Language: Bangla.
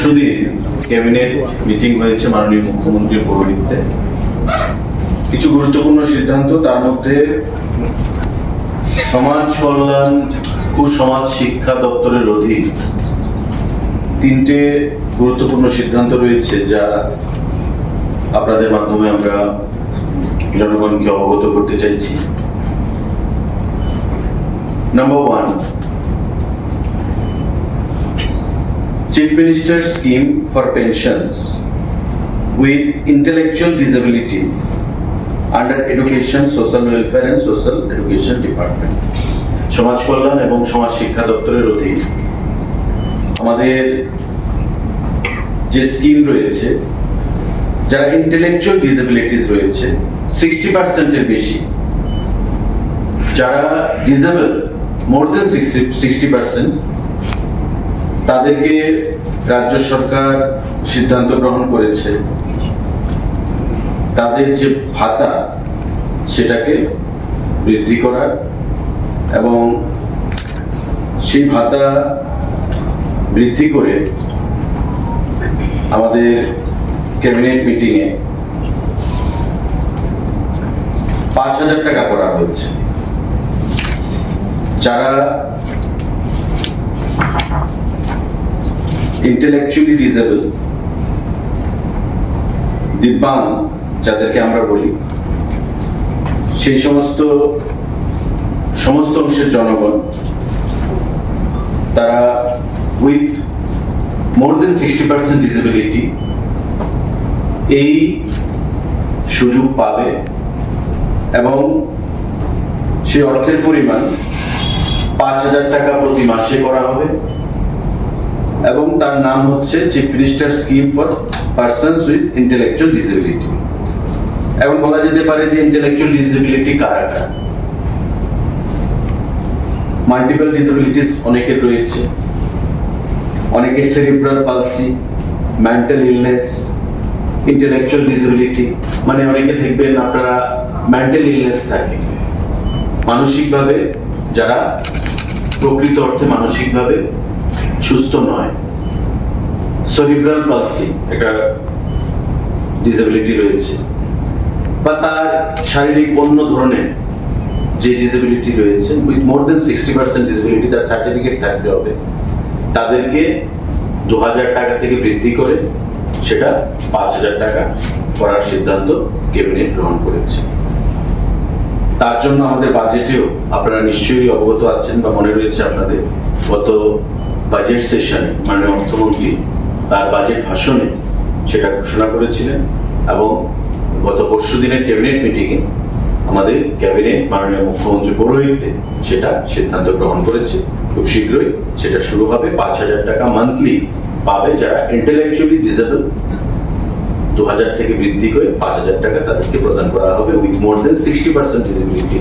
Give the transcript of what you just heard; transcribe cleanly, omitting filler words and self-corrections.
পরশুদিন ক্যাবিনেট মিটিং হয়েছে মাননীয় মুখ্যমন্ত্রীর পৌরোহিত্যে। কিছু গুরুত্বপূর্ণ সিদ্ধান্ত, তার মধ্যে সমাজ কল্যাণ ও সমাজ শিক্ষা দপ্তরের অধীন তিনটে গুরুত্বপূর্ণ সিদ্ধান্ত রয়েছে, যা আপনাদের মাধ্যমে আমরা জনগণকে অবগত করতে চাইছি। Number 1, Chief Minister's scheme for pensions with intellectual disabilities under Education, Social Welfare and Social Education Department. সমাজ কল্যাণ এবং সমাজ শিক্ষা দপ্তরের অধীন আমাদের যে স্কিম রয়েছে, যারা ইন্টেলেকচুয়াল ডিসেবিলিটিস রয়েছে 60% বেশি, যারা ডিসেবল মোর দেন 60%, তাদেরকে রাজ্য সরকার সিদ্ধান্ত গ্রহণ করেছে তাদের যে ভাতা সেটাকে বৃদ্ধি করার, এবং সেই ভাতা বৃদ্ধি করে আমাদের ক্যাবিনেট মিটিংয়ে 5,000 টাকা করা হয়েছে। যারা ইন্টেলেকচুয়ালি ডিসেবল, দিব্যাঙ্গ যাদেরকে আমরা বলি, সেই সমস্ত অংশের জনগণ, তারা উইথ মোর দেন 60% ডিসেবিলিটি এই সুযোগ পাবে, এবং সেই অর্থের পরিমাণ 5,000 টাকা প্রতি মাসে করা হবে, এবং তার নাম হচ্ছে chief minister scheme for persons with intellectual disability. এখন বলা যেতে পারে যে ইন্টেলেকচুয়াল ডিসেবিলিটি কারা কারা? মাল্টিপল ডিসেবিলিটিস অনেকের রয়েছে, অনেকের cerebral palsy, mental illness, intellectual disability, মানে অনেকে দেখবেন আপনারা মেন্টাল ইলনেস থাকে, মানসিকভাবে যারা প্রকৃত অর্থে মানসিকভাবে সুস্থ নয়। সেরিব্রাল পালসি একটা ডিসেবিলিটি রয়েছে, বা তার শারীরিক অন্য ধরনের যে ডিসেবিলিটি রয়েছে, উইথ মোর দেন 60% ডিসেবিলিটি, তার সার্টিফিকেট থাকতে হবে, তাদেরকে 2,000 টাকা থেকে বৃদ্ধি করে সেটা 5,000 টাকা করার সিদ্ধান্ত ক্যাবিনেট গ্রহণ করেছে। তার জন্য আমাদের বাজেটেও আপনারা নিশ্চয়ই অবগত আছেন বা মনে রয়েছে আপনাদের, গত বাজেট সেশনে মাননীয় অর্থমন্ত্রী তার বাজেট ভাষণে সেটা ঘোষণা করেছিলেন, এবং গত পরশুদিনের ক্যাবিনেট মিটিংয়ে আমাদের ক্যাবিনেট মাননীয় মুখ্যমন্ত্রী পৌরোহিত্যে সেটা সিদ্ধান্ত গ্রহণ করেছে। খুব শীঘ্রই সেটা শুরু হবে। 5,000 টাকা মান্থলি পাবে যারা ইন্টেলেকচুয়ালি ডিসেবল, 2,000 থেকে বৃদ্ধি করে 5,000 টাকা তাদেরকে প্রদান করা হবে উইথ মোর দেন 60% ডিসেবিলিটি।